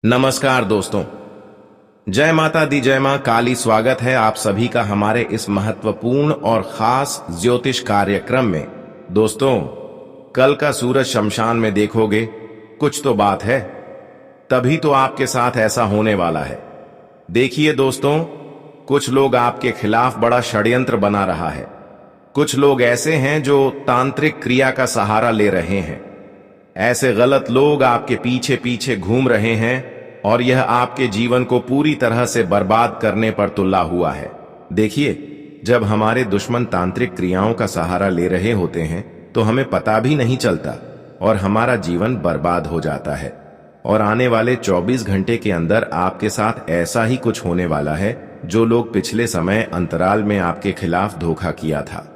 नमस्कार दोस्तों। जय माता दी, जय मां काली। स्वागत है आप सभी का हमारे इस महत्वपूर्ण और खास ज्योतिष कार्यक्रम में। दोस्तों, कल का सूरज शमशान में देखोगे, कुछ तो बात है, तभी तो आपके साथ ऐसा होने वाला है। देखिए दोस्तों, कुछ लोग आपके खिलाफ बड़ा षड्यंत्र बना रहा है। कुछ लोग ऐसे हैं जो तांत्रिक क्रिया का सहारा ले रहे हैं। ऐसे गलत लोग आपके पीछे पीछे घूम रहे हैं और यह आपके जीवन को पूरी तरह से बर्बाद करने पर तुला हुआ है। देखिए, जब हमारे दुश्मन तांत्रिक क्रियाओं का सहारा ले रहे होते हैं तो हमें पता भी नहीं चलता और हमारा जीवन बर्बाद हो जाता है। और आने वाले 24 घंटे के अंदर आपके साथ ऐसा ही कुछ होने वाला है जो लोग पिछले समय अंतराल में आपके खिलाफ धोखा किया था,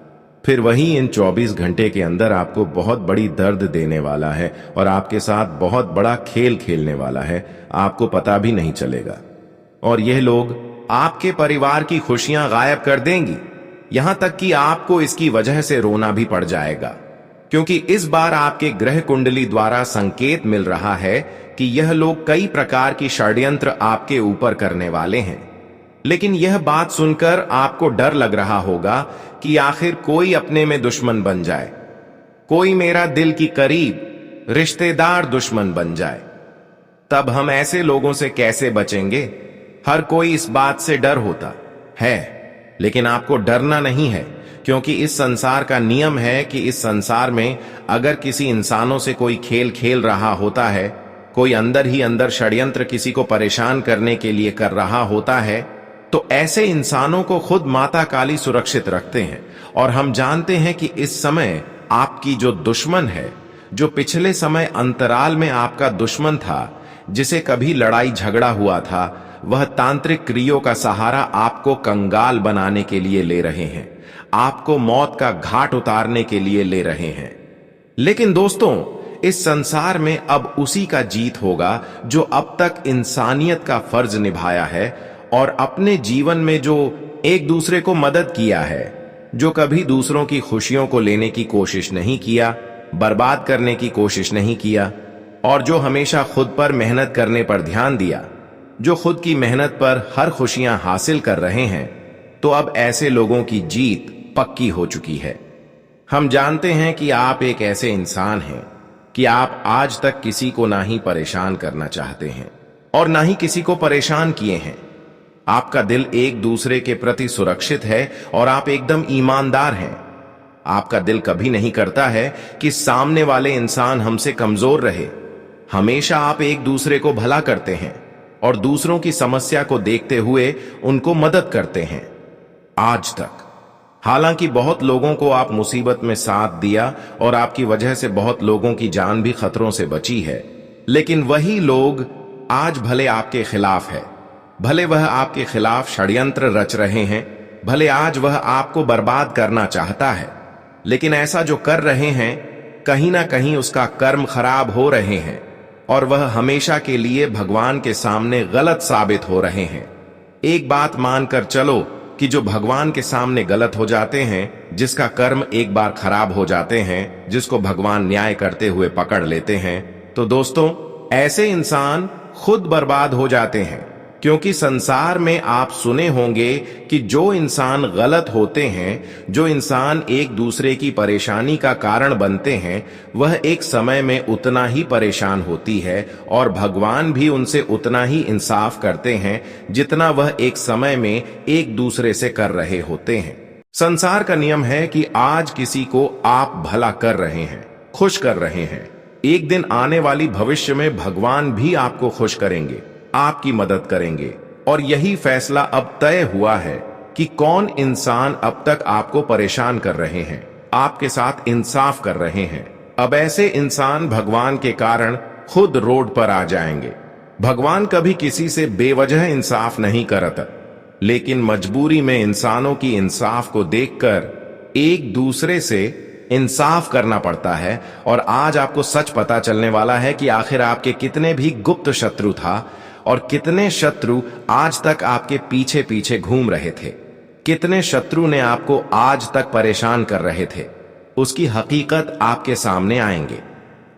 फिर वही इन 24 घंटे के अंदर आपको बहुत बड़ी दर्द देने वाला है और आपके साथ बहुत बड़ा खेल खेलने वाला है, आपको पता भी नहीं चलेगा। और यह लोग आपके परिवार की खुशियां गायब कर देंगी, यहां तक कि आपको इसकी वजह से रोना भी पड़ जाएगा, क्योंकि इस बार आपके ग्रह कुंडली द्वारा संकेत मिल रहा है कि यह लोग कई प्रकार की षड्यंत्र आपके ऊपर करने वाले हैं। लेकिन यह बात सुनकर आपको डर लग रहा होगा कि आखिर कोई अपने में दुश्मन बन जाए, कोई मेरा दिल की करीब रिश्तेदार दुश्मन बन जाए, तब हम ऐसे लोगों से कैसे बचेंगे। हर कोई इस बात से डर होता है, लेकिन आपको डरना नहीं है, क्योंकि इस संसार का नियम है कि इस संसार में अगर किसी इंसानों से कोई खेल खेल रहा होता है, कोई अंदर ही अंदर षड्यंत्र किसी को परेशान करने के लिए कर रहा होता है, तो ऐसे इंसानों को खुद माता काली सुरक्षित रखते हैं। और हम जानते हैं कि इस समय आपकी जो दुश्मन है, जो पिछले समय अंतराल में आपका दुश्मन था, जिसे कभी लड़ाई झगड़ा हुआ था, वह तांत्रिक क्रियों का सहारा आपको कंगाल बनाने के लिए ले रहे हैं, आपको मौत का घाट उतारने के लिए ले रहे हैं। लेकिन दोस्तों, इस संसार में अब उसी का जीत होगा जो अब तक इंसानियत का फर्ज निभाया है और अपने जीवन में जो एक दूसरे को मदद किया है, जो कभी दूसरों की खुशियों को लेने की कोशिश नहीं किया, बर्बाद करने की कोशिश नहीं किया, और जो हमेशा खुद पर मेहनत करने पर ध्यान दिया, जो खुद की मेहनत पर हर खुशियां हासिल कर रहे हैं, तो अब ऐसे लोगों की जीत पक्की हो चुकी है। हम जानते हैं कि आप एक ऐसे इंसान हैं कि आप आज तक किसी को ना ही परेशान करना चाहते हैं और ना ही किसी को परेशान किए हैं। आपका दिल एक दूसरे के प्रति सुरक्षित है और आप एकदम ईमानदार हैं। आपका दिल कभी नहीं करता है कि सामने वाले इंसान हमसे कमजोर रहे। हमेशा आप एक दूसरे को भला करते हैं और दूसरों की समस्या को देखते हुए उनको मदद करते हैं। आज तक हालांकि बहुत लोगों को आप मुसीबत में साथ दिया और आपकी वजह से बहुत लोगों की जान भी खतरों से बची है, लेकिन वही लोग आज भले आपके खिलाफ है, भले वह आपके खिलाफ षड्यंत्र रच रहे हैं, भले आज वह आपको बर्बाद करना चाहता है, लेकिन ऐसा जो कर रहे हैं, कहीं ना कहीं उसका कर्म खराब हो रहे हैं और वह हमेशा के लिए भगवान के सामने गलत साबित हो रहे हैं। एक बात मानकर चलो कि जो भगवान के सामने गलत हो जाते हैं, जिसका कर्म एक बार खराब हो जाते हैं, जिसको भगवान न्याय करते हुए पकड़ लेते हैं, तो दोस्तों, ऐसे इंसान खुद बर्बाद हो जाते हैं। क्योंकि संसार में आप सुने होंगे कि जो इंसान गलत होते हैं, जो इंसान एक दूसरे की परेशानी का कारण बनते हैं, वह एक समय में उतना ही परेशान होती है और भगवान भी उनसे उतना ही इंसाफ करते हैं जितना वह एक समय में एक दूसरे से कर रहे होते हैं। संसार का नियम है कि आज किसी को आप भला कर रहे हैं, खुश कर रहे हैं, एक दिन आने वाली भविष्य में भगवान भी आपको खुश करेंगे, आपकी मदद करेंगे। और यही फैसला अब तय हुआ है कि कौन इंसान अब तक आपको परेशान कर रहे हैं, आपके साथ इंसाफ कर रहे हैं। अब ऐसे इंसान भगवान के कारण खुद रोड पर आ जाएंगे। भगवान कभी किसी से बेवजह इंसाफ नहीं करता, लेकिन मजबूरी में इंसानों की इंसाफ को देखकर एक दूसरे से इंसाफ करना पड़ता है। और आज आपको सच पता चलने वाला है कि आखिर आपके कितने भी गुप्त शत्रु था और कितने शत्रु आज तक आपके पीछे पीछे घूम रहे थे, कितने शत्रु ने आपको आज तक परेशान कर रहे थे, उसकी हकीकत आपके सामने आएंगे।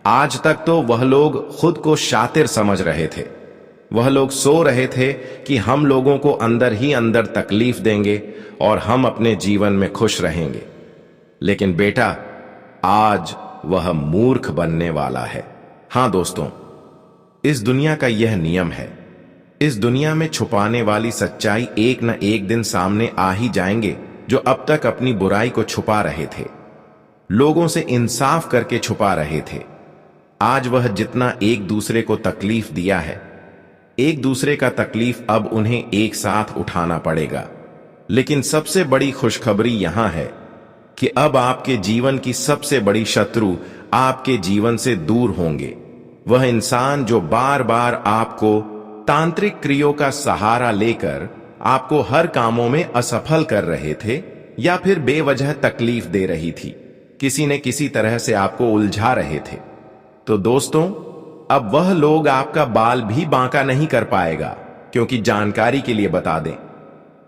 आज तक तो वह लोग खुद को शातिर समझ रहे थे, वह लोग सो रहे थे कि हम लोगों को अंदर ही अंदर तकलीफ देंगे और हम अपने जीवन में खुश रहेंगे। लेकिन बेटा, आज वह मूर्ख बनने वाला है। हां दोस्तों, इस दुनिया का यह नियम है। इस दुनिया में छुपाने वाली सच्चाई एक न एक दिन सामने आ ही जाएंगे। जो अब तक अपनी बुराई को छुपा रहे थे, लोगों से इंसाफ करके छुपा रहे थे, आज वह जितना एक दूसरे को तकलीफ दिया है, एक दूसरे का तकलीफ अब उन्हें एक साथ उठाना पड़ेगा। लेकिन सबसे बड़ी खुशखबरी यहां है कि अब आपके जीवन की सबसे बड़ी शत्रु आपके जीवन से दूर होंगे। वह इंसान जो बार बार आपको तांत्रिक क्रियों का सहारा लेकर आपको हर कामों में असफल कर रहे थे या फिर बेवजह तकलीफ दे रही थी, किसी न किसी तरह से आपको उलझा रहे थे, तो दोस्तों अब वह लोग आपका बाल भी बांका नहीं कर पाएगा। क्योंकि जानकारी के लिए बता दें,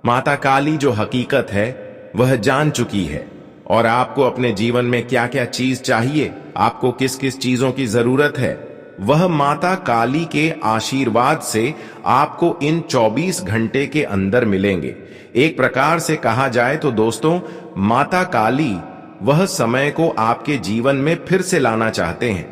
माता काली जो हकीकत है वह जान चुकी है और आपको अपने जीवन में क्या क्या चीज चाहिए, आपको किस किस चीजों की जरूरत है, वह माता काली के आशीर्वाद से आपको इन 24 घंटे के अंदर मिलेंगे। एक प्रकार से कहा जाए तो दोस्तों, माता काली वह समय को आपके जीवन में फिर से लाना चाहते हैं।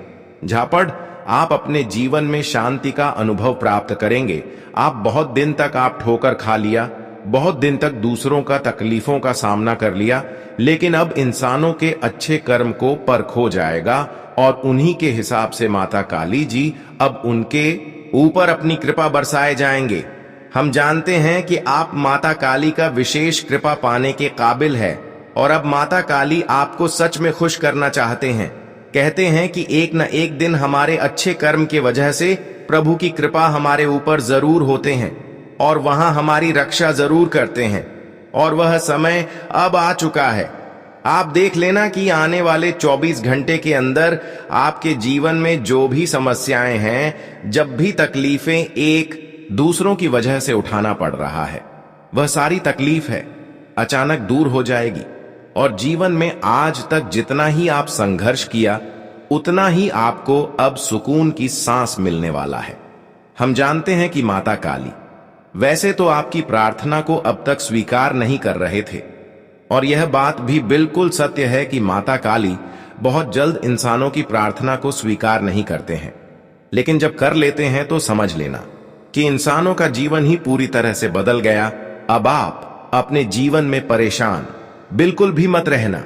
झापड़, आप अपने जीवन में शांति का अनुभव प्राप्त करेंगे। आप बहुत दिन तक आप ठोकर खा लिया, बहुत दिन तक दूसरों का तकलीफों का सामना कर लिया, लेकिन अब इंसानों के अच्छे कर्म को परख हो जाएगा और उन्हीं के हिसाब से माता काली जी अब उनके ऊपर अपनी कृपा बरसाए जाएंगे। हम जानते हैं कि आप माता काली का विशेष कृपा पाने के काबिल है और अब माता काली आपको सच में खुश करना चाहते हैं। कहते हैं कि एक न एक दिन हमारे अच्छे कर्म के वजह से प्रभु की कृपा हमारे ऊपर जरूर होते हैं और वहां हमारी रक्षा जरूर करते हैं, और वह समय अब आ चुका है। आप देख लेना कि आने वाले 24 घंटे के अंदर आपके जीवन में जो भी समस्याएं हैं, जब भी तकलीफें एक दूसरों की वजह से उठाना पड़ रहा है, वह सारी तकलीफ है अचानक दूर हो जाएगी और जीवन में आज तक जितना ही आप संघर्ष किया, उतना ही आपको अब सुकून की सांस मिलने वाला है। हम जानते हैं कि माता काली वैसे तो आपकी प्रार्थना को अब तक स्वीकार नहीं कर रहे थे, और यह बात भी बिल्कुल सत्य है कि माता काली बहुत जल्द इंसानों की प्रार्थना को स्वीकार नहीं करते हैं, लेकिन जब कर लेते हैं तो समझ लेना कि इंसानों का जीवन ही पूरी तरह से बदल गया। अब आप अपने जीवन में परेशान बिल्कुल भी मत रहना,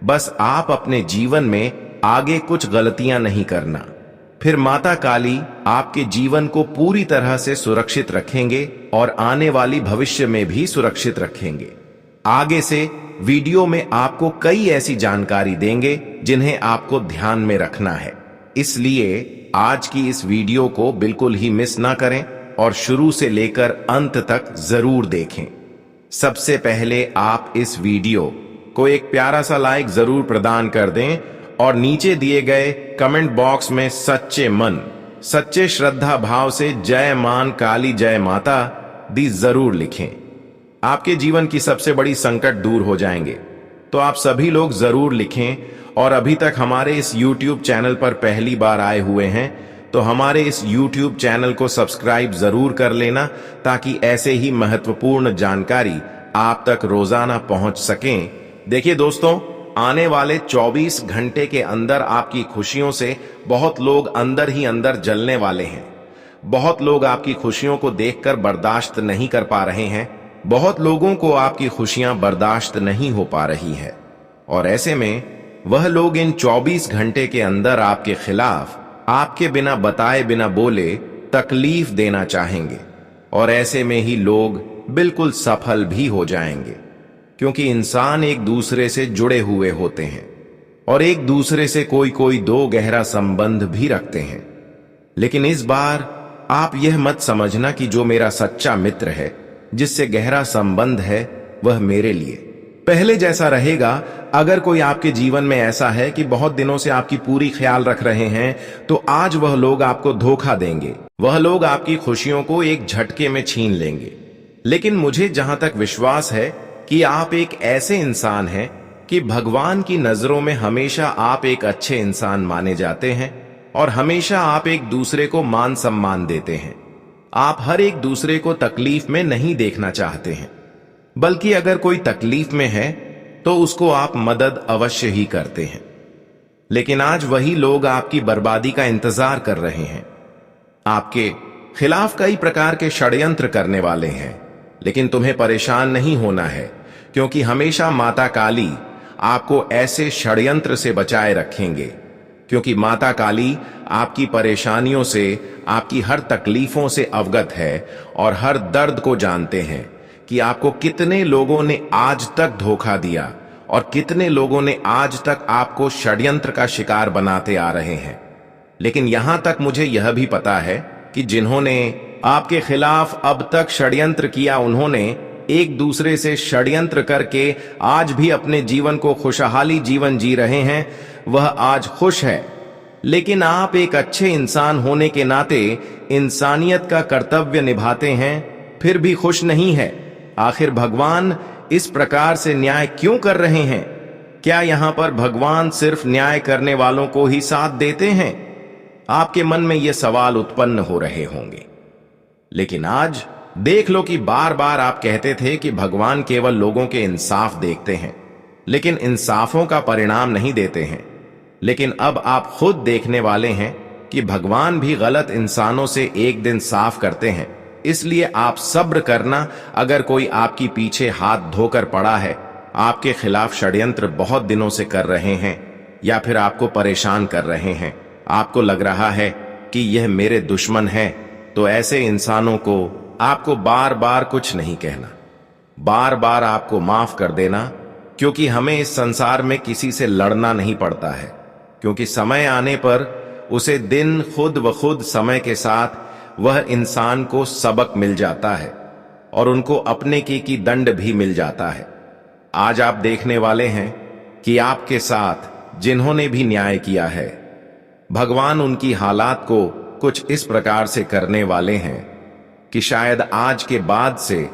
बस आप अपने जीवन में आगे कुछ गलतियां नहीं करना, फिर माता काली आपके जीवन को पूरी तरह से सुरक्षित रखेंगे और आने वाली भविष्य में भी सुरक्षित रखेंगे। आगे से वीडियो में आपको कई ऐसी जानकारी देंगे जिन्हें आपको ध्यान में रखना है, इसलिए आज की इस वीडियो को बिल्कुल ही मिस ना करें और शुरू से लेकर अंत तक जरूर देखें। सबसे पहले आप इस वीडियो को एक प्यारा सा लाइक जरूर प्रदान कर दें और नीचे दिए गए कमेंट बॉक्स में सच्चे मन, सच्चे श्रद्धा भाव से जय मान काली जय माता दी जरूर लिखें। आपके जीवन की सबसे बड़ी संकट दूर हो जाएंगे, तो आप सभी लोग जरूर लिखें। और अभी तक हमारे इस YouTube चैनल पर पहली बार आए हुए हैं तो हमारे इस YouTube चैनल को सब्सक्राइब जरूर कर लेना, ताकि ऐसे ही महत्वपूर्ण जानकारी आप तक रोजाना पहुंच सकें। देखिए दोस्तों, आने वाले 24 घंटे के अंदर आपकी खुशियों से बहुत लोग अंदर ही अंदर जलने वाले हैं। बहुत लोग आपकी खुशियों को देखकर बर्दाश्त नहीं कर पा रहे हैं। बहुत लोगों को आपकी खुशियां बर्दाश्त नहीं हो पा रही है, और ऐसे में वह लोग इन 24 घंटे के अंदर आपके खिलाफ आपके बिना बताए बिना बोले तकलीफ देना चाहेंगे, और ऐसे में ही लोग बिल्कुल सफल भी हो जाएंगे, क्योंकि इंसान एक दूसरे से जुड़े हुए होते हैं और एक दूसरे से कोई कोई दो गहरा संबंध भी रखते हैं। लेकिन इस बार आप यह मत समझना कि जो मेरा सच्चा मित्र है, जिससे गहरा संबंध है, वह मेरे लिए पहले जैसा रहेगा। अगर कोई आपके जीवन में ऐसा है कि बहुत दिनों से आपकी पूरी ख्याल रख रहे हैं, तो आज वह लोग आपको धोखा देंगे। वह लोग आपकी खुशियों को एक झटके में छीन लेंगे। लेकिन मुझे जहां तक विश्वास है कि आप एक ऐसे इंसान हैं कि भगवान की नजरों में हमेशा आप एक अच्छे इंसान माने जाते हैं और हमेशा आप एक दूसरे को मान सम्मान देते हैं। आप हर एक दूसरे को तकलीफ में नहीं देखना चाहते हैं, बल्कि अगर कोई तकलीफ में है तो उसको आप मदद अवश्य ही करते हैं। लेकिन आज वही लोग आपकी बर्बादी का इंतजार कर रहे हैं। आपके खिलाफ कई प्रकार के षड्यंत्र करने वाले हैं, लेकिन तुम्हें परेशान नहीं होना है, क्योंकि हमेशा माता काली आपको ऐसे षड्यंत्र से बचाए रखेंगे। क्योंकि माता काली आपकी परेशानियों से, आपकी हर तकलीफों से अवगत है और हर दर्द को जानते हैं कि आपको कितने लोगों ने आज तक धोखा दिया और कितने लोगों ने आज तक आपको षड्यंत्र का शिकार बनाते आ रहे हैं। लेकिन यहां तक मुझे यह भी पता है कि जिन्होंने आपके खिलाफ अब तक षड्यंत्र किया, उन्होंने एक दूसरे से षड्यंत्र करके आज भी अपने जीवन को खुशहाली जीवन जी रहे हैं। वह आज खुश है, लेकिन आप एक अच्छे इंसान होने के नाते इंसानियत का कर्तव्य निभाते हैं, फिर भी खुश नहीं है। आखिर भगवान इस प्रकार से न्याय क्यों कर रहे हैं? क्या यहां पर भगवान सिर्फ न्याय करने वालों को ही साथ देते हैं? आपके मन में ये सवाल उत्पन्न हो रहे होंगे। लेकिन आज देख लो कि बार बार आप कहते थे कि भगवान केवल लोगों के इंसाफ देखते हैं, लेकिन इंसाफों का परिणाम नहीं देते हैं। लेकिन अब आप खुद देखने वाले हैं कि भगवान भी गलत इंसानों से एक दिन साफ करते हैं। इसलिए आप सब्र करना। अगर कोई आपकी पीछे हाथ धोकर पड़ा है, आपके खिलाफ षड्यंत्र बहुत दिनों से कर रहे हैं, या फिर आपको परेशान कर रहे हैं, आपको लग रहा है कि यह मेरे दुश्मन है, तो ऐसे इंसानों को आपको बार बार कुछ नहीं कहना, बार बार आपको माफ कर देना। क्योंकि हमें इस संसार में किसी से लड़ना नहीं पड़ता है, क्योंकि समय आने पर उसे दिन खुद व खुद समय के साथ वह इंसान को सबक मिल जाता है और उनको अपने की दंड भी मिल जाता है। आज आप देखने वाले हैं कि आपके साथ जिन्होंने भी न्याय किया है, भगवान उनकी हालात को कुछ इस प्रकार से करने वाले हैं कि शायद आज के बाद से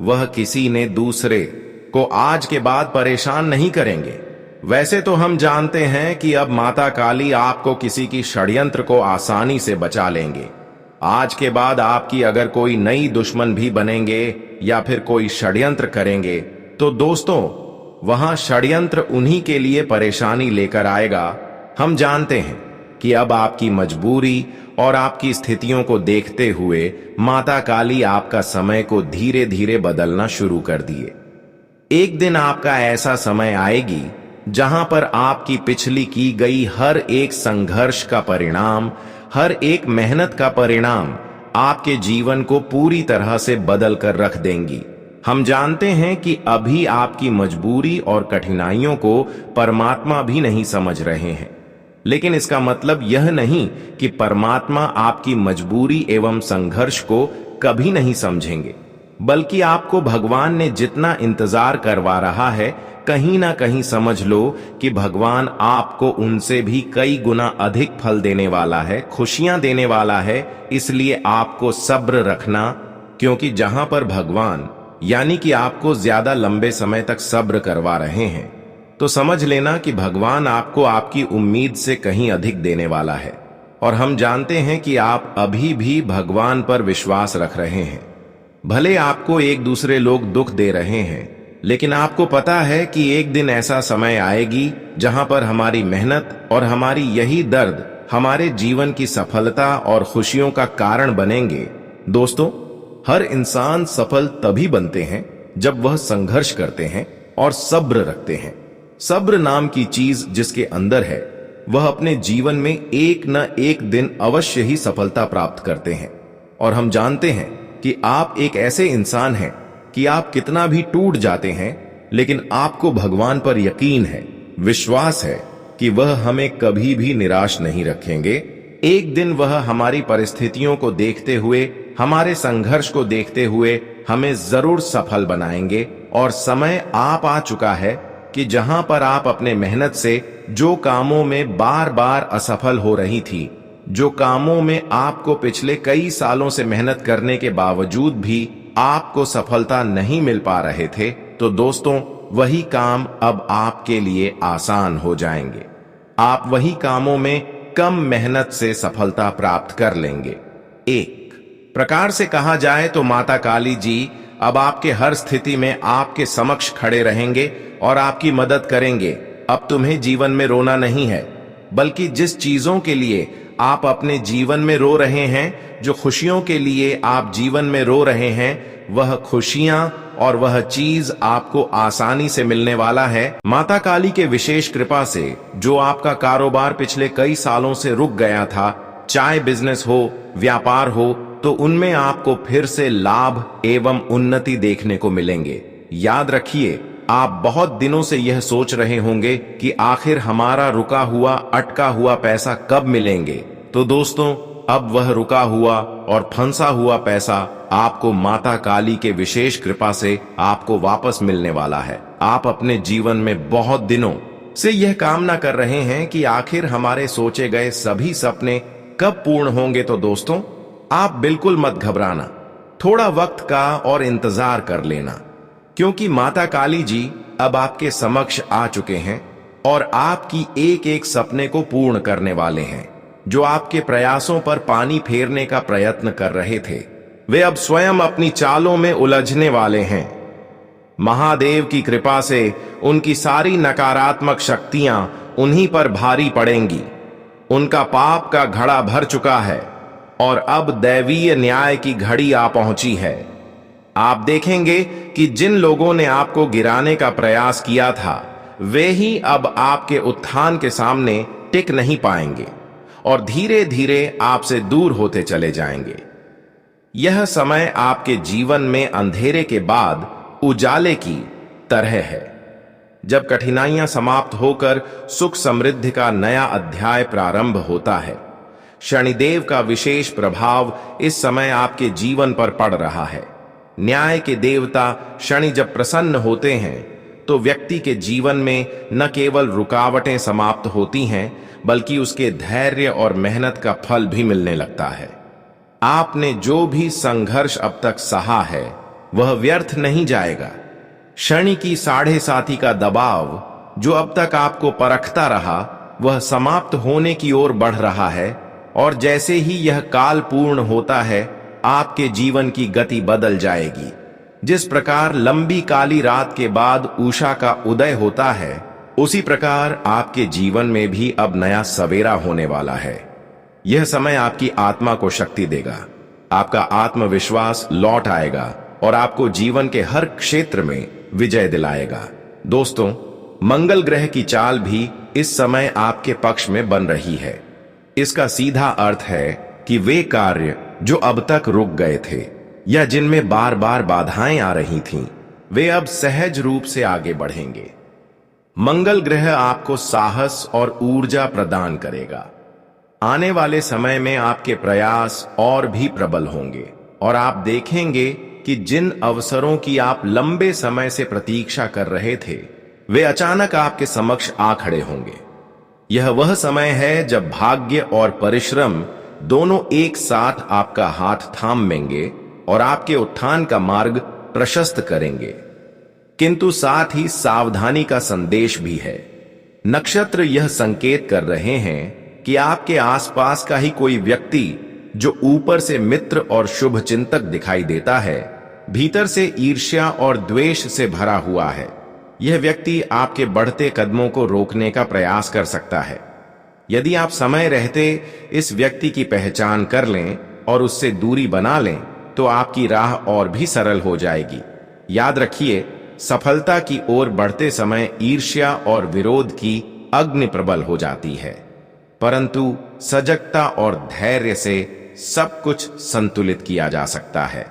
वह किसी ने दूसरे को आज के बाद परेशान नहीं करेंगे। वैसे तो हम जानते हैं कि अब माता काली आपको किसी की षड्यंत्र को आसानी से बचा लेंगे। आज के बाद आपकी अगर कोई नई दुश्मन भी बनेंगे या फिर कोई षड्यंत्र करेंगे, तो दोस्तों वहां षड्यंत्र उन्हीं के लिए परेशानी लेकर आएगा। हम जानते हैं कि अब आपकी मजबूरी और आपकी स्थितियों को देखते हुए माता काली आपका समय को धीरे धीरे बदलना शुरू कर दिए। एक दिन आपका ऐसा समय आएगी जहां पर आपकी पिछली की गई हर एक संघर्ष का परिणाम, हर एक मेहनत का परिणाम आपके जीवन को पूरी तरह से बदल कर रख देंगी। हम जानते हैं कि अभी आपकी मजबूरी और कठिनाइयों को परमात्मा भी नहीं समझ रहे हैं, लेकिन इसका मतलब यह नहीं कि परमात्मा आपकी मजबूरी एवं संघर्ष को कभी नहीं समझेंगे, बल्कि आपको भगवान ने जितना इंतजार करवा रहा है, कहीं ना कहीं समझ लो कि भगवान आपको उनसे भी कई गुना अधिक फल देने वाला है, खुशियां देने वाला है। इसलिए आपको सब्र रखना, क्योंकि जहां पर भगवान यानी कि आपको ज्यादा लंबे समय तक सब्र करवा रहे हैं, तो समझ लेना कि भगवान आपको आपकी उम्मीद से कहीं अधिक देने वाला है। और हम जानते हैं कि आप अभी भी भगवान पर विश्वास रख रहे हैं। भले आपको एक दूसरे लोग दुख दे रहे हैं, लेकिन आपको पता है कि एक दिन ऐसा समय आएगी जहां पर हमारी मेहनत और हमारी यही दर्द हमारे जीवन की सफलता और खुशियों का कारण बनेंगे। दोस्तों, हर इंसान सफल तभी बनते हैं जब वह संघर्ष करते हैं और सब्र रखते हैं। सब्र नाम की चीज जिसके अंदर है, वह अपने जीवन में एक न एक दिन अवश्य ही सफलता प्राप्त करते हैं। और हम जानते हैं कि आप एक ऐसे इंसान हैं कि आप कितना भी टूट जाते हैं, लेकिन आपको भगवान पर यकीन है, विश्वास है कि वह हमें कभी भी निराश नहीं रखेंगे। एक दिन वह हमारी परिस्थितियों को देखते हुए, हमारे संघर्ष को देखते हुए हमें जरूर सफल बनाएंगे। और समय आ चुका है कि जहां पर आप अपने मेहनत से जो कामों में बार बार असफल हो रही थी, जो कामों में आपको पिछले कई सालों से मेहनत करने के बावजूद भी आपको सफलता नहीं मिल पा रहे थे, तो दोस्तों वही काम अब आपके लिए आसान हो जाएंगे। आप वही कामों में कम मेहनत से सफलता प्राप्त कर लेंगे। 1. प्रकार से कहा जाए तो माता काली जी अब आपके हर स्थिति में आपके समक्ष खड़े रहेंगे और आपकी मदद करेंगे। अब तुम्हें जीवन में रोना नहीं है, बल्कि जिस चीजों के लिए आप अपने जीवन में रो रहे हैं, जो खुशियों के लिए आप जीवन में रो रहे हैं, वह खुशियां और वह चीज आपको आसानी से मिलने वाला है। माता काली के विशेष कृपा से जो आपका कारोबार पिछले कई सालों से रुक गया था, चाहे बिजनेस हो, व्यापार हो, तो उनमें आपको फिर से लाभ एवं उन्नति देखने को मिलेंगे। याद रखिए, आप बहुत दिनों से यह सोच रहे होंगे कि आखिर हमारा रुका हुआ अटका हुआ पैसा कब मिलेंगे। तो दोस्तों, अब वह रुका हुआ और फंसा हुआ पैसा आपको माता काली के विशेष कृपा से आपको वापस मिलने वाला है। आप अपने जीवन में बहुत दिनों से यह कामना कर रहे हैं कि आखिर हमारे सोचे गए सभी सपने कब पूर्ण होंगे। तो दोस्तों, आप बिल्कुल मत घबराना, थोड़ा वक्त का और इंतजार कर लेना, क्योंकि माता काली जी अब आपके समक्ष आ चुके हैं और आपकी एक एक सपने को पूर्ण करने वाले हैं। जो आपके प्रयासों पर पानी फेरने का प्रयत्न कर रहे थे, वे अब स्वयं अपनी चालों में उलझने वाले हैं। महादेव की कृपा से उनकी सारी नकारात्मक शक्तियां उन्हीं पर भारी पड़ेंगी। उनका पाप का घड़ा भर चुका है और अब दैवीय न्याय की घड़ी आ पहुंची है। आप देखेंगे कि जिन लोगों ने आपको गिराने का प्रयास किया था, वे ही अब आपके उत्थान के सामने टिक नहीं पाएंगे और धीरे धीरे आपसे दूर होते चले जाएंगे। यह समय आपके जीवन में अंधेरे के बाद उजाले की तरह है, जब कठिनाइयां समाप्त होकर सुख समृद्धि का नया अध्याय प्रारंभ होता है। शनिदेव का विशेष प्रभाव इस समय आपके जीवन पर पड़ रहा है। न्याय के देवता शनि जब प्रसन्न होते हैं, तो व्यक्ति के जीवन में न केवल रुकावटें समाप्त होती हैं, बल्कि उसके धैर्य और मेहनत का फल भी मिलने लगता है। आपने जो भी संघर्ष अब तक सहा है, वह व्यर्थ नहीं जाएगा। शनि की 7.5 का दबाव जो अब तक आपको परखता रहा, वह समाप्त होने की ओर बढ़ रहा है और जैसे ही यह काल पूर्ण होता है, आपके जीवन की गति बदल जाएगी। जिस प्रकार लंबी काली रात के बाद उषा का उदय होता है, उसी प्रकार आपके जीवन में भी अब नया सवेरा होने वाला है। यह समय आपकी आत्मा को शक्ति देगा, आपका आत्मविश्वास लौट आएगा और आपको जीवन के हर क्षेत्र में विजय दिलाएगा। दोस्तों, मंगल ग्रह की चाल भी इस समय आपके पक्ष में बन रही है। इसका सीधा अर्थ है कि वे कार्य जो अब तक रुक गए थे या जिनमें बार बार बाधाएं आ रही थीं, वे अब सहज रूप से आगे बढ़ेंगे। मंगल ग्रह आपको साहस और ऊर्जा प्रदान करेगा। आने वाले समय में आपके प्रयास और भी प्रबल होंगे और आप देखेंगे कि जिन अवसरों की आप लंबे समय से प्रतीक्षा कर रहे थे, वे अचानक आपके समक्ष आ खड़े होंगे। यह वह समय है जब भाग्य और परिश्रम दोनों एक साथ आपका हाथ थाम लेंगे और आपके उत्थान का मार्ग प्रशस्त करेंगे। किंतु साथ ही सावधानी का संदेश भी है। नक्षत्र यह संकेत कर रहे हैं कि आपके आसपास का ही कोई व्यक्ति जो ऊपर से मित्र और शुभ चिंतक दिखाई देता है, भीतर से ईर्ष्या और द्वेष से भरा हुआ है। यह व्यक्ति आपके बढ़ते कदमों को रोकने का प्रयास कर सकता है। यदि आप समय रहते इस व्यक्ति की पहचान कर लें और उससे दूरी बना लें, तो आपकी राह और भी सरल हो जाएगी। याद रखिए, सफलता की ओर बढ़ते समय ईर्ष्या और विरोध की अग्नि प्रबल हो जाती है, परंतु सजगता और धैर्य से सब कुछ संतुलित किया जा सकता है।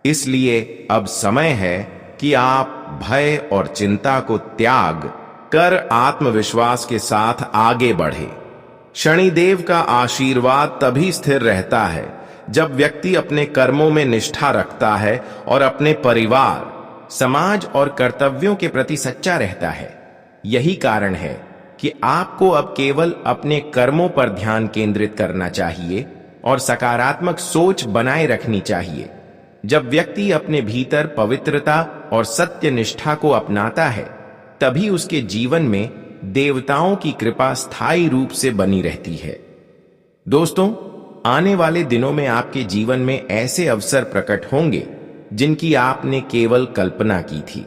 इसलिए अब समय है कि आप भय और चिंता को त्याग कर आत्मविश्वास के साथ आगे बढ़े। शनिदेव का आशीर्वाद तभी स्थिर रहता है जब व्यक्ति अपने कर्मों में निष्ठा रखता है और अपने परिवार, समाज और कर्तव्यों के प्रति सच्चा रहता है। यही कारण है कि आपको अब केवल अपने कर्मों पर ध्यान केंद्रित करना चाहिए और सकारात्मक सोच बनाए रखनी चाहिए। जब व्यक्ति अपने भीतर पवित्रता और सत्य निष्ठा को अपनाता है, तभी उसके जीवन में देवताओं की कृपा स्थायी रूप से बनी रहती है। दोस्तों, आने वाले दिनों में आपके जीवन में ऐसे अवसर प्रकट होंगे जिनकी आपने केवल कल्पना की थी।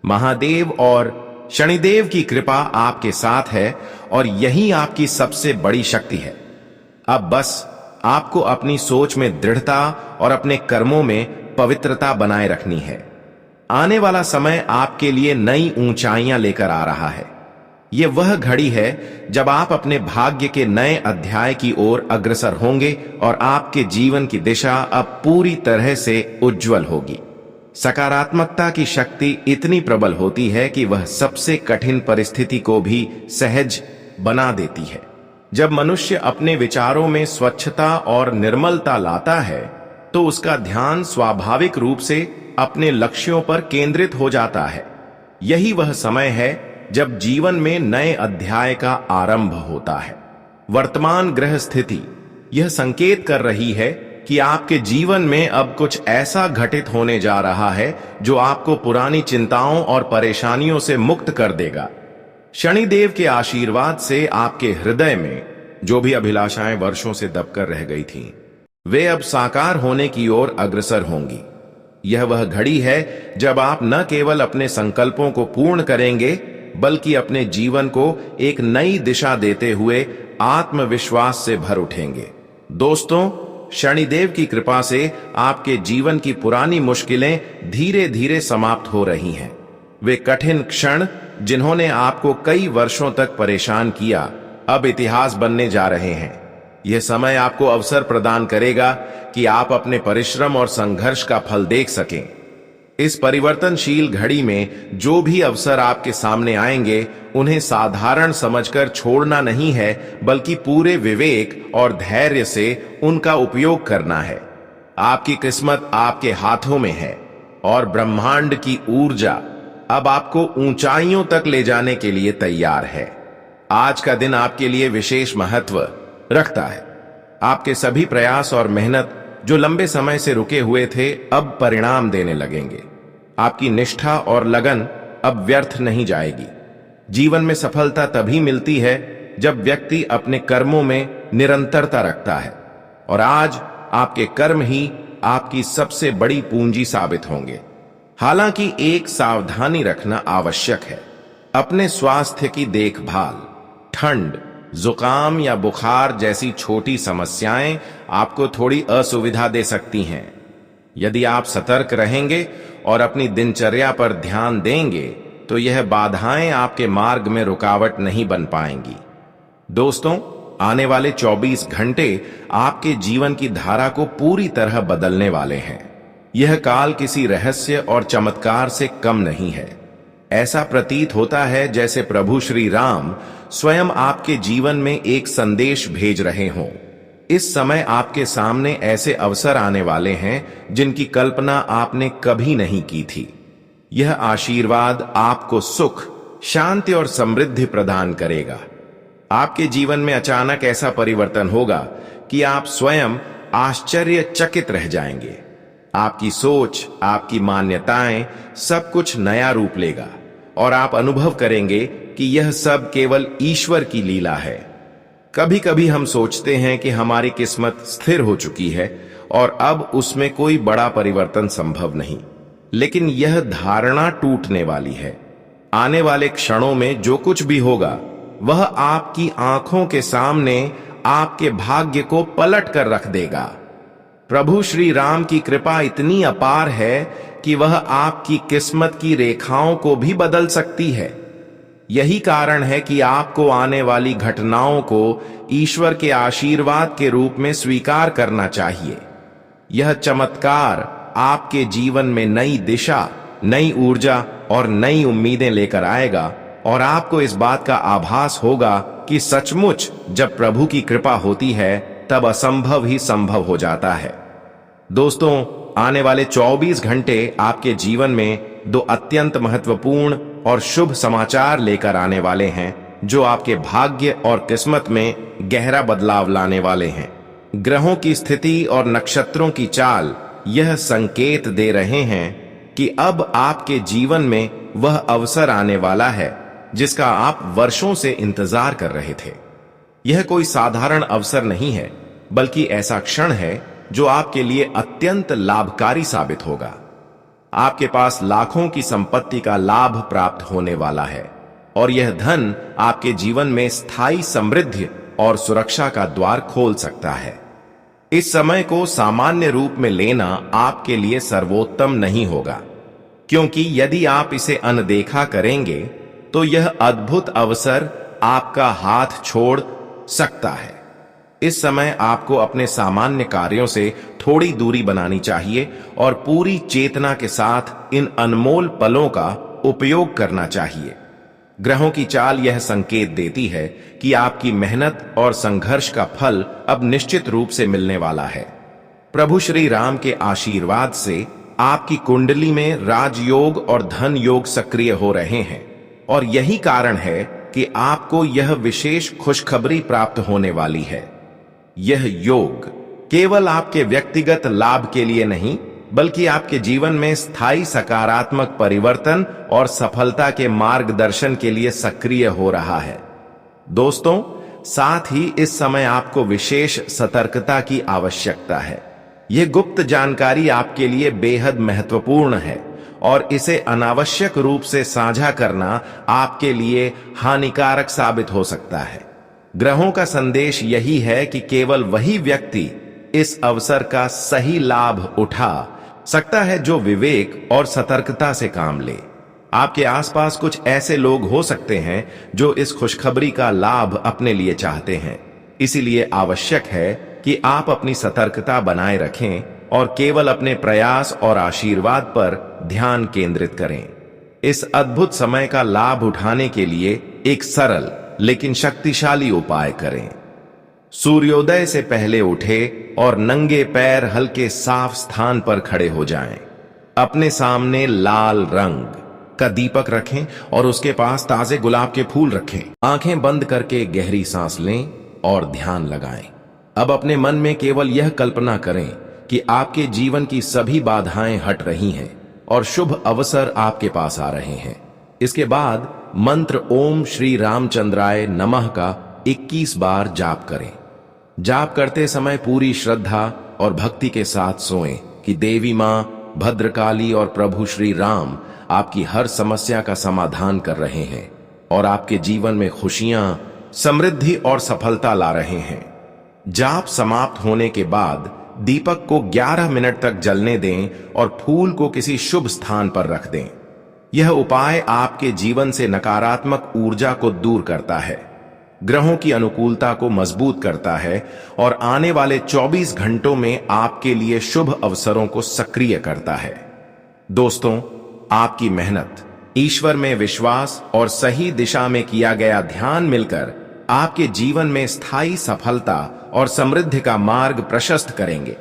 महादेव और शनिदेव की कृपा आपके साथ है और यही आपकी सबसे बड़ी शक्ति है। अब बस आपको अपनी सोच में दृढ़ता और अपने कर्मों में पवित्रता बनाए रखनी है। आने वाला समय आपके लिए नई ऊंचाइयां लेकर आ रहा है। यह वह घड़ी है जब आप अपने भाग्य के नए अध्याय की ओर अग्रसर होंगे और आपके जीवन की दिशा अब पूरी तरह से उज्जवल होगी। सकारात्मकता की शक्ति इतनी प्रबल होती है कि वह सबसे कठिन परिस्थिति को भी सहज बना देती है। जब मनुष्य अपने विचारों में स्वच्छता और निर्मलता लाता है तो उसका ध्यान स्वाभाविक रूप से अपने लक्ष्यों पर केंद्रित हो जाता है। यही वह समय है जब जीवन में नए अध्याय का आरंभ होता है। वर्तमान ग्रह स्थिति यह संकेत कर रही है कि आपके जीवन में अब कुछ ऐसा घटित होने जा रहा है जो आपको पुरानी चिंताओं और परेशानियों से मुक्त कर देगा। शनिदेव के आशीर्वाद से आपके हृदय में जो भी अभिलाषाएं वर्षों से दबकर रह गई थीं, वे अब साकार होने की ओर अग्रसर होंगी। यह वह घड़ी है जब आप न केवल अपने संकल्पों को पूर्ण करेंगे बल्कि अपने जीवन को एक नई दिशा देते हुए आत्मविश्वास से भर उठेंगे। दोस्तों, शनिदेव की कृपा से आपके जीवन की पुरानी मुश्किलें धीरे धीरे समाप्त हो रही हैं। वे कठिन क्षण जिन्होंने आपको कई वर्षों तक परेशान किया, अब इतिहास बनने जा रहे हैं। यह समय आपको अवसर प्रदान करेगा कि आप अपने परिश्रम और संघर्ष का फल देख सकें। इस परिवर्तनशील घड़ी में जो भी अवसर आपके सामने आएंगे, उन्हें साधारण समझकर छोड़ना नहीं है, बल्कि पूरे विवेक और धैर्य से उनका उपयोग करना है। आपकी किस्मत आपके हाथों में है और ब्रह्मांड की ऊर्जा अब आपको ऊंचाइयों तक ले जाने के लिए तैयार है। आज का दिन आपके लिए विशेष महत्व रखता है। आपके सभी प्रयास और मेहनत जो लंबे समय से रुके हुए थे, अब परिणाम देने लगेंगे। आपकी निष्ठा और लगन अब व्यर्थ नहीं जाएगी। जीवन में सफलता तभी मिलती है जब व्यक्ति अपने कर्मों में निरंतरता रखता है, और आज आपके कर्म ही आपकी सबसे बड़ी पूंजी साबित होंगे। हालांकि एक सावधानी रखना आवश्यक है। अपने स्वास्थ्य की देखभाल, ठंड, जुकाम या बुखार जैसी छोटी समस्याएं आपको थोड़ी असुविधा दे सकती हैं। यदि आप सतर्क रहेंगे और अपनी दिनचर्या पर ध्यान देंगे तो यह बाधाएं आपके मार्ग में रुकावट नहीं बन पाएंगी। दोस्तों, आने वाले 24 घंटे आपके जीवन की धारा को पूरी तरह बदलने वाले हैं। यह काल किसी रहस्य और चमत्कार से कम नहीं है। ऐसा प्रतीत होता है जैसे प्रभु श्री राम स्वयं आपके जीवन में एक संदेश भेज रहे हों। इस समय आपके सामने ऐसे अवसर आने वाले हैं जिनकी कल्पना आपने कभी नहीं की थी। यह आशीर्वाद आपको सुख, शांति और समृद्धि प्रदान करेगा। आपके जीवन में अचानक ऐसा परिवर्तन होगा कि आप स्वयं आश्चर्यचकित रह जाएंगे। आपकी सोच, आपकी मान्यताएं, सब कुछ नया रूप लेगा और आप अनुभव करेंगे कि यह सब केवल ईश्वर की लीला है। कभी कभी हम सोचते हैं कि हमारी किस्मत स्थिर हो चुकी है और अब उसमें कोई बड़ा परिवर्तन संभव नहीं, लेकिन यह धारणा टूटने वाली है। आने वाले क्षणों में जो कुछ भी होगा वह आपकी आंखों के सामने आपके भाग्य को पलट कर रख देगा। प्रभु श्री राम की कृपा इतनी अपार है कि वह आपकी किस्मत की रेखाओं को भी बदल सकती है। यही कारण है कि आपको आने वाली घटनाओं को ईश्वर के आशीर्वाद के रूप में स्वीकार करना चाहिए। यह चमत्कार आपके जीवन में नई दिशा, नई ऊर्जा और नई उम्मीदें लेकर आएगा और आपको इस बात का आभास होगा कि सचमुच जब प्रभु की कृपा होती है तब असंभव ही संभव हो जाता है। दोस्तों, आने वाले 24 घंटे आपके जीवन में दो अत्यंत महत्वपूर्ण और शुभ समाचार लेकर आने वाले हैं जो आपके भाग्य और किस्मत में गहरा बदलाव लाने वाले हैं। ग्रहों की स्थिति और नक्षत्रों की चाल यह संकेत दे रहे हैं कि अब आपके जीवन में वह अवसर आने वाला है जिसका आप वर्षों से इंतजार कर रहे थे। यह कोई साधारण अवसर नहीं है, बल्कि ऐसा क्षण है जो आपके लिए अत्यंत लाभकारी साबित होगा। आपके पास लाखों की संपत्ति का लाभ प्राप्त होने वाला है और यह धन आपके जीवन में स्थायी समृद्धि और सुरक्षा का द्वार खोल सकता है। इस समय को सामान्य रूप में लेना आपके लिए सर्वोत्तम नहीं होगा, क्योंकि यदि आप इसे अनदेखा करेंगे तो यह अद्भुत अवसर आपका हाथ छोड़ सकता है। इस समय आपको अपने सामान्य कार्यों से थोड़ी दूरी बनानी चाहिए और पूरी चेतना के साथ इन अनमोल पलों का उपयोग करना चाहिए। ग्रहों की चाल यह संकेत देती है कि आपकी मेहनत और संघर्ष का फल अब निश्चित रूप से मिलने वाला है। प्रभु श्री राम के आशीर्वाद से आपकी कुंडली में राजयोग और धन योग सक्रिय हो रहे हैं और यही कारण है कि आपको यह विशेष खुशखबरी प्राप्त होने वाली है। यह योग केवल आपके व्यक्तिगत लाभ के लिए नहीं, बल्कि आपके जीवन में स्थायी सकारात्मक परिवर्तन और सफलता के मार्गदर्शन के लिए सक्रिय हो रहा है। दोस्तों, साथ ही इस समय आपको विशेष सतर्कता की आवश्यकता है। यह गुप्त जानकारी आपके लिए बेहद महत्वपूर्ण है और इसे अनावश्यक रूप से साझा करना आपके लिए हानिकारक साबित हो सकता है। ग्रहों का संदेश यही है कि केवल वही व्यक्ति इस अवसर का सही लाभ उठा सकता है जो विवेक और सतर्कता से काम ले। आपके आसपास कुछ ऐसे लोग हो सकते हैं जो इस खुशखबरी का लाभ अपने लिए चाहते हैं। इसीलिए आवश्यक है कि आप अपनी सतर्कता बनाए रखें और केवल अपने प्रयास और आशीर्वाद पर ध्यान केंद्रित करें। इस अद्भुत समय का लाभ उठाने के लिए एक सरल लेकिन शक्तिशाली उपाय करें। सूर्योदय से पहले उठे और नंगे पैर हल्के साफ स्थान पर खड़े हो जाएं। अपने सामने लाल रंग का दीपक रखें और उसके पास ताजे गुलाब के फूल रखें। आंखें बंद करके गहरी सांस लें और ध्यान लगाएं। अब अपने मन में केवल यह कल्पना करें कि आपके जीवन की सभी बाधाएं हट रही हैं और शुभ अवसर आपके पास आ रहे हैं। इसके बाद मंत्र ओम श्री रामचंद्राय नमः का 21 बार जाप करें। जाप करते समय पूरी श्रद्धा और भक्ति के साथ सोएं कि देवी मां, भद्रकाली और प्रभु श्री राम आपकी हर समस्या का समाधान कर रहे हैं और आपके जीवन में खुशियां, समृद्धि और सफलता ला रहे हैं। जाप समाप्त होने के बाद दीपक को 11 मिनट तक जलने दें और फूल को किसी शुभ स्थान पर रख दें। यह उपाय आपके जीवन से नकारात्मक ऊर्जा को दूर करता है, ग्रहों की अनुकूलता को मजबूत करता है और आने वाले 24 घंटों में आपके लिए शुभ अवसरों को सक्रिय करता है। दोस्तों, आपकी मेहनत, ईश्वर में विश्वास और सही दिशा में किया गया ध्यान मिलकर आपके जीवन में स्थायी सफलता और समृद्धि का मार्ग प्रशस्त करेंगे।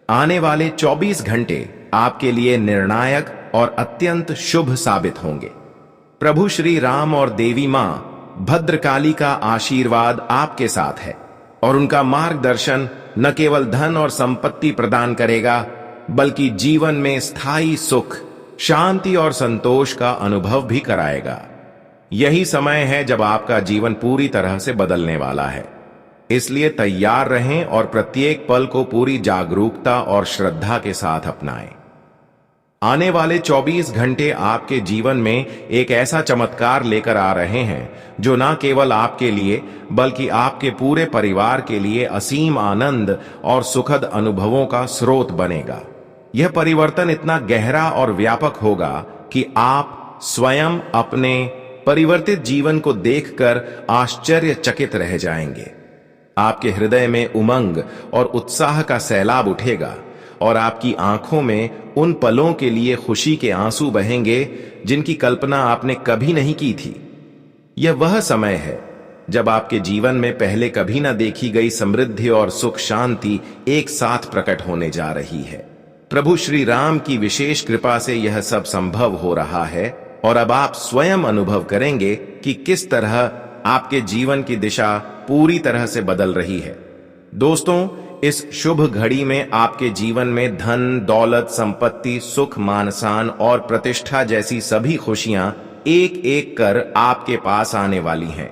आने वाले 24 घंटे आपके लिए निर्णायक और अत्यंत शुभ साबित होंगे। प्रभु श्री राम और देवी मां भद्रकाली का आशीर्वाद आपके साथ है और उनका मार्गदर्शन न केवल धन और संपत्ति प्रदान करेगा, बल्कि जीवन में स्थायी सुख, शांति और संतोष का अनुभव भी कराएगा। यही समय है जब आपका जीवन पूरी तरह से बदलने वाला है। इसलिए तैयार रहें और प्रत्येक पल को पूरी जागरूकता और श्रद्धा के साथ अपनाएं। आने वाले 24 घंटे आपके जीवन में एक ऐसा चमत्कार लेकर आ रहे हैं जो न केवल आपके लिए बल्कि आपके पूरे परिवार के लिए असीम आनंद और सुखद अनुभवों का स्रोत बनेगा। यह परिवर्तन इतना गहरा और व्यापक होगा कि आप स्वयं अपने परिवर्तित जीवन को देखकर आश्चर्यचकित रह जाएंगे। आपके हृदय में उमंग और उत्साह का सैलाब उठेगा और आपकी आंखों में उन पलों के लिए खुशी के आंसू बहेंगे जिनकी कल्पना आपने कभी नहीं की थी। यह वह समय है जब आपके जीवन में पहले कभी न देखी गई समृद्धि और सुख शांति एक साथ प्रकट होने जा रही है। प्रभु श्री राम की विशेष कृपा से यह सब संभव हो रहा है और अब आप स्वयं अनुभव करेंगे कि किस तरह आपके जीवन की दिशा पूरी तरह से बदल रही है। दोस्तों, इस शुभ घड़ी में आपके जीवन में धन, दौलत, संपत्ति, सुख, मान सम्मान और प्रतिष्ठा जैसी सभी खुशियां एक एक कर आपके पास आने वाली हैं।